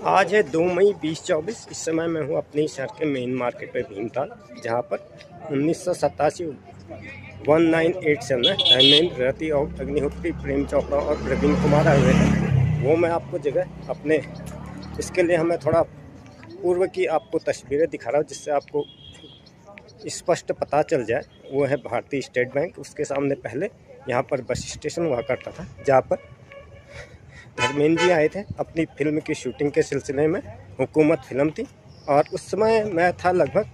आज है 2 मई 2024। इस समय मैं हूँ अपने शहर के मेन मार्केट पे भीमताल, जहाँ पर 1987 1987 में धर्मेंद्र, रति और अग्निहोत्री, प्रेम चोपड़ा और प्रवीण कुमार आए हुए थे। वो मैं आपको जगह अपने इसके लिए हमें थोड़ा पूर्व की आपको तस्वीरें दिखा रहा हूँ, जिससे आपको स्पष्ट पता चल जाए। वो है भारतीय स्टेट बैंक। उसके सामने पहले यहाँ पर बस स्टेशन हुआ करता था, जहाँ पर धर्मेंद्र जी आए थे अपनी फिल्म की शूटिंग के सिलसिले में। हुकूमत फिल्म थी और उस समय मैं था लगभग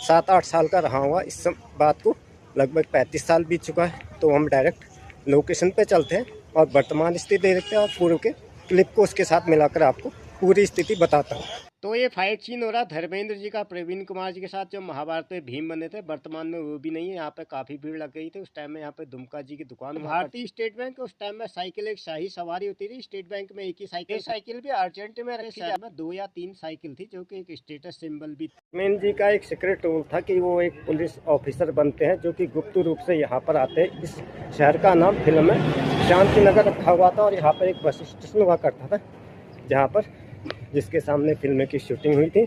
7-8 साल का रहा हुआ। इस बात को लगभग 35 साल बीत चुका है। तो हम डायरेक्ट लोकेशन पे चलते हैं और वर्तमान स्थिति देखते हैं और पूर्व के क्लिप को उसके साथ मिलाकर आपको पूरी स्थिति बताता हूँ। तो ये फाइट सीन हो रहा धर्मेंद्र जी का प्रवीण कुमार जी के साथ, जो महाभारत में भीम बने थे। वर्तमान में वो भी नहीं है। यहाँ पे काफी भीड़ लग गई थी उस टाइम में। यहाँ पे दुमका जी की दुकान, भारतीय स्टेट बैंक, उस टाइम में साइकिल एक शाही सवारी होती थी। स्टेट बैंक में एक ही साइकिल भी अर्जेंट में रखी जाती है। 2 या 3 साइकिल थी, जो कि एक स्टेटस सिंबल भी। धर्मेंद्र जी का एक सीक्रेट रोल था कि वो एक पुलिस ऑफिसर बनते हैं, जो कि गुप्त रूप से यहाँ पर आते हैं। इस शहर का नाम फिल्म में शांति नगर रखा हुआ था और यहाँ पर एक बस स्टेशन हुआ करता था, जहाँ पर जिसके सामने फिल्म की शूटिंग हुई थी।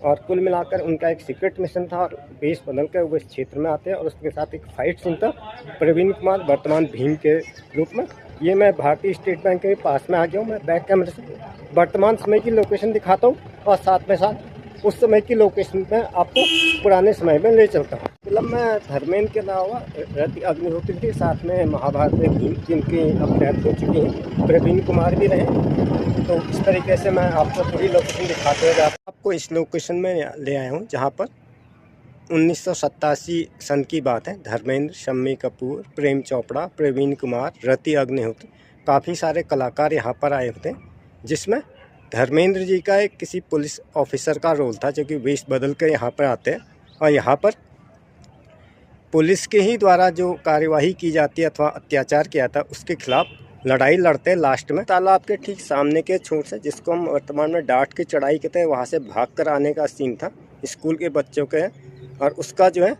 और कुल मिलाकर उनका एक सीक्रेट मिशन था और बेस बदल कर वो इस क्षेत्र में आते हैं। और उसके साथ एक फाइट सीन था प्रवीण कुमार वर्तमान भीम के रूप में। ये मैं भारतीय स्टेट बैंक के पास में आ गया हूँ। मैं बैक कैमरे से वर्तमान समय की लोकेशन दिखाता हूँ और साथ में साथ उस समय की लोकेशन में आपको पुराने समय में ले चलता हूँ। फिल्म में धर्मेंद्र के अलावा रति अग्निहोत्री के साथ में महाभारत में भीम, जिनकी अब डेथ हो चुकी है, प्रवीण कुमार भी रहे। तो इस तरीके से मैं आपको पूरी लोकेशन दिखाते हुए आपको इस लोकेशन में ले आया हूँ, जहाँ पर 1987 सन की बात है। धर्मेंद्र, शम्मी कपूर, प्रेम चोपड़ा, प्रवीण कुमार, रति अग्निहोत्री, काफ़ी सारे कलाकार यहाँ पर आए होते हैं। जिसमें धर्मेंद्र जी का एक किसी पुलिस ऑफिसर का रोल था, जो कि वेश बदल कर यहाँ पर आते हैं और यहाँ पर पुलिस के ही द्वारा जो कार्यवाही की जाती है अथवा अत्याचार किया था, उसके खिलाफ लड़ाई लड़ते हैं। लास्ट में तालाब के ठीक सामने के छोर से, जिसको हम वर्तमान में डांट की चढ़ाई कहते हैं, वहाँ से भाग कर आने का सीन था। स्कूल के बच्चों के और उसका जो है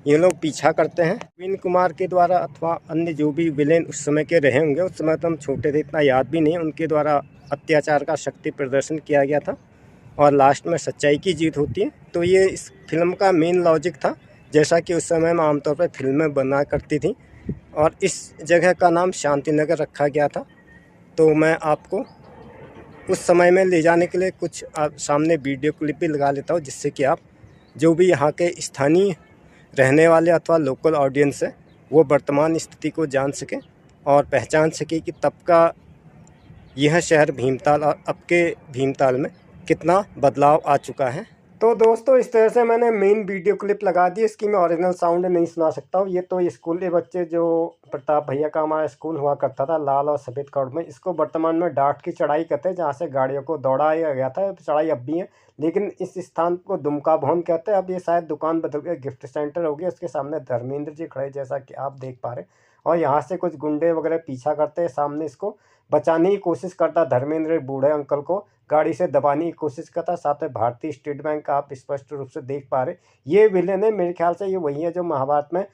ये लोग पीछा करते हैं प्रवीण कुमार के द्वारा अथवा अन्य जो भी विलेन उस समय के रहे होंगे। उस समय तो हम छोटे थे, इतना याद भी नहीं। उनके द्वारा अत्याचार का शक्ति प्रदर्शन किया गया था और लास्ट में सच्चाई की जीत होती है। तो ये इस फिल्म का मेन लॉजिक था, जैसा कि उस समय में आमतौर पर फिल्में बना करती थी। और इस जगह का नाम शांति नगर रखा गया था। तो मैं आपको उस समय में ले जाने के लिए कुछ सामने वीडियो क्लिप भी लगा लेता हूँ, जिससे कि आप जो भी यहाँ के स्थानीय रहने वाले अथवा लोकल ऑडियंस है, वो वर्तमान स्थिति को जान सकें और पहचान सके कि तब का यह शहर भीमताल और अब के भीमताल में कितना बदलाव आ चुका है। तो दोस्तों, इस तरह से मैंने मेन वीडियो क्लिप लगा दी। इसकी मैं ओरिजिनल साउंड नहीं सुना सकता हूँ। ये तो स्कूल के बच्चे, जो प्रताप भैया का हमारा स्कूल हुआ करता था लाल और सफ़ेद कलर में, इसको वर्तमान में डांट की चढ़ाई कहते हैं, जहाँ से गाड़ियों को दौड़ाया गया था। चढ़ाई अब भी है, लेकिन इस स्थान को दुमका भवन कहते हैं। अब ये शायद दुकान बदल गया, गिफ्ट सेंटर हो गया। उसके सामने धर्मेंद्र जी खड़े, जैसा कि आप देख पा रहे। और यहाँ से कुछ गुंडे वगैरह पीछा करते हैं। सामने इसको बचाने की कोशिश करता धर्मेंद्र, बूढ़े अंकल को गाड़ी से दबाने की कोशिश करता। साथ में भारतीय स्टेट बैंक का आप स्पष्ट रूप से देख पा रहे। ये विलेन है, मेरे ख्याल से ये वही है जो महाभारत में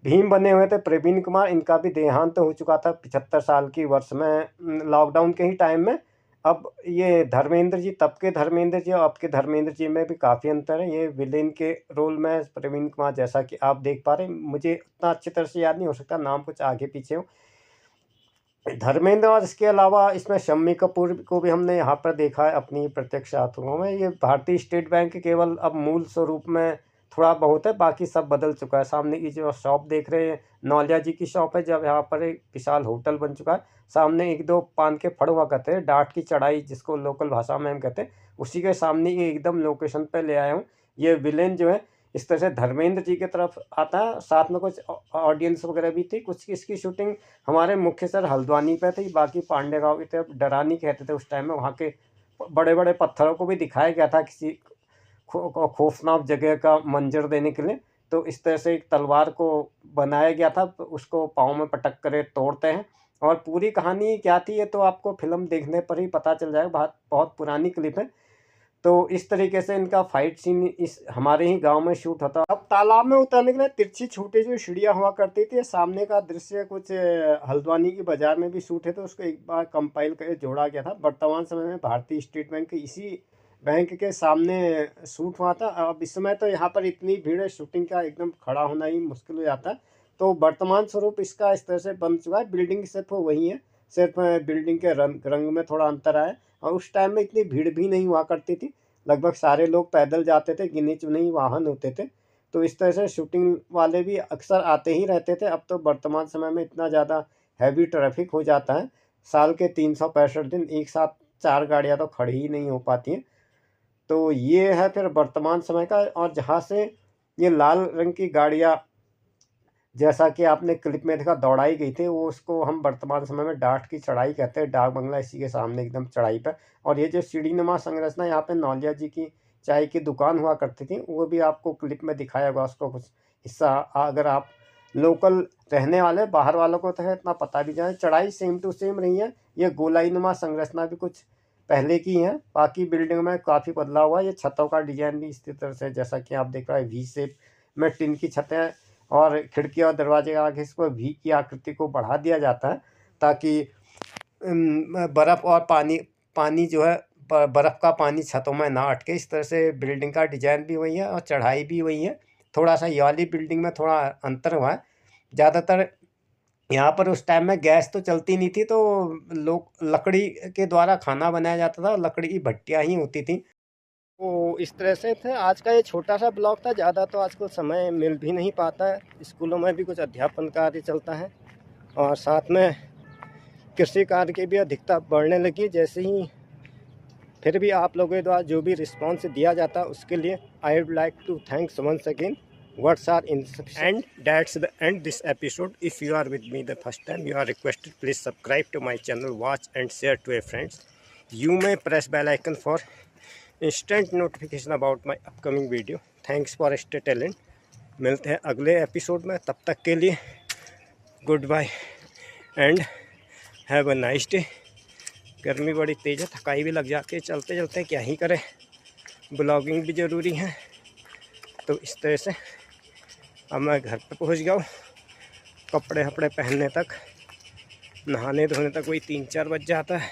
भीम बने हुए थे, प्रवीण कुमार। इनका भी देहांत तो हो चुका था 75 साल की वर्ष में, लॉकडाउन के ही टाइम में। अब ये धर्मेंद्र जी, तब के धर्मेंद्र जी और अब के धर्मेंद्र जी में भी काफ़ी अंतर है। ये विलेन के रोल में प्रवीण कुमार, जैसा कि आप देख पा रहे। मुझे उतना अच्छी तरह से याद नहीं हो सकता, नाम कुछ आगे पीछे हो धर्मेंद्र। और इसके अलावा इसमें शम्मी कपूर को भी हमने यहाँ पर देखा है अपनी प्रत्यक्ष आंखों में। ये भारतीय स्टेट बैंक केवल अब मूल स्वरूप में थोड़ा बहुत है, बाकी सब बदल चुका है। सामने की जो शॉप देख रहे हैं, नौलिया जी की शॉप है, जब यहाँ पर एक विशाल होटल बन चुका है। सामने 1-2 पान के फड़ हुआ करते हैं, डांट की चढ़ाई जिसको लोकल भाषा में हम कहते हैं, उसी के सामने ये एकदम लोकेशन पर ले आया हूँ। ये विलेन जो है इस तरह से धर्मेंद्र जी की तरफ आता है। साथ में कुछ ऑडियंस वगैरह भी थी। कुछ इसकी शूटिंग हमारे मुख्य सर हल्द्वानी पे थी, बाकी पांडे गांव की तरफ डरानी कहते थे उस टाइम में। वहाँ के बड़े बड़े पत्थरों को भी दिखाया गया था किसी खौफनाक जगह का मंजर देने के लिए। तो इस तरह से एक तलवार को बनाया गया था, तो उसको पाँव में पटक कर तोड़ते हैं। और पूरी कहानी क्या थी, ये तो आपको फिल्म देखने पर ही पता चल जाएगा। बहुत बहुत पुरानी क्लिप है। तो इस तरीके से इनका फाइट सीन इस हमारे ही गांव में शूट होता। अब तालाब में उतरने के लिए तिरछी छोटी जो सीढ़ियाँ हुआ करती थी, सामने का दृश्य कुछ हल्द्वानी की बाजार में भी शूट है, तो उसको एक बार कंपाइल करके जोड़ा गया था। वर्तमान समय में भारतीय स्टेट बैंक इसी बैंक के सामने शूट हुआ था। अब इस समय तो यहाँ पर इतनी भीड़ है, शूटिंग का एकदम खड़ा होना ही मुश्किल हो जाता है। तो वर्तमान स्वरूप इसका इस तरह से बन चुका है। बिल्डिंग सिर्फ वही है, सिर्फ बिल्डिंग के रंग में थोड़ा अंतर आया। और उस टाइम में इतनी भीड़ भी नहीं हुआ करती थी, लगभग सारे लोग पैदल जाते थे, गिने चुने ही वाहन होते थे। तो इस तरह से शूटिंग वाले भी अक्सर आते ही रहते थे। अब तो वर्तमान समय में इतना ज़्यादा हैवी ट्रैफिक हो जाता है, साल के 365 दिन एक साथ 4 गाड़ियाँ तो खड़ी ही नहीं हो पाती हैं। तो ये है फिर वर्तमान समय का। और जहाँ से ये लाल रंग की गाड़ियाँ, जैसा कि आपने क्लिप में देखा, दौड़ाई गई थी, वो उसको हम वर्तमान समय में डाट की चढ़ाई कहते हैं। डाक बंगला इसी के सामने एकदम चढ़ाई पर। और ये जो सीढ़ीनुमा संरचना, यहाँ पे नौलिया जी की चाय की दुकान हुआ करती थी, वो भी आपको क्लिप में दिखाया होगा उसको कुछ हिस्सा। अगर आप लोकल रहने वाले, बाहर वालों को तो इतना पता भी जाए। चढ़ाई सेम टू सेम रही है। ये गोलाईनुमा संरचना भी कुछ पहले की है, बाकी बिल्डिंग में काफ़ी बदलाव हुआ। ये छतों का डिजाइन भी इसी तरह से, जैसा कि आप देख रहे हैं, वी शेप में टिन की छतें और खिड़की और दरवाजे के आगे इसको वी की आकृति को बढ़ा दिया जाता है, ताकि बर्फ़ और पानी जो है, बर्फ़ का पानी छतों में ना अटके। इस तरह से बिल्डिंग का डिजाइन भी वही है और चढ़ाई भी वही है। थोड़ा सा ये वाली बिल्डिंग में थोड़ा अंतर हुआ है। ज़्यादातर यहाँ पर उस टाइम में गैस तो चलती नहीं थी, तो लोग लकड़ी के द्वारा खाना बनाया जाता था, लकड़ी की भट्टियाँ ही होती थी। तो इस तरह से थे। आज का ये छोटा सा ब्लॉग था, ज़्यादा तो आजकल समय मिल भी नहीं पाता है। स्कूलों में भी कुछ अध्यापन कार्य चलता है और साथ में कृषि कार्य की भी अधिकता बढ़ने लगी। जैसे ही फिर भी आप लोगों द्वारा जो भी रिस्पॉन्स दिया जाता है, उसके लिए I would like to thanks once again. Words are insufficient. And that's the end this episode. If you are with me the first time, you are requested please subscribe to my channel, watch and share to your friends. You may press bell icon for instant notification about my upcoming video. Thanks for stay talent. मिलते हैं अगले episode में, तब तक के लिए goodbye and have a nice day. गर्मी बड़ी तेज़ है, थकाई भी लग जाती है, चलते चलते क्या ही करें, ब्लॉगिंग भी ज़रूरी है. तो इस तरह से अब मैं घर पे पहुंच गया हूँ. कपड़े वपड़े पहनने तक, नहाने धोने तक वही 3-4 बज जाता है.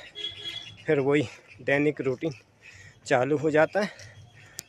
फिर वही दैनिक रूटीन चालू हो जाता है.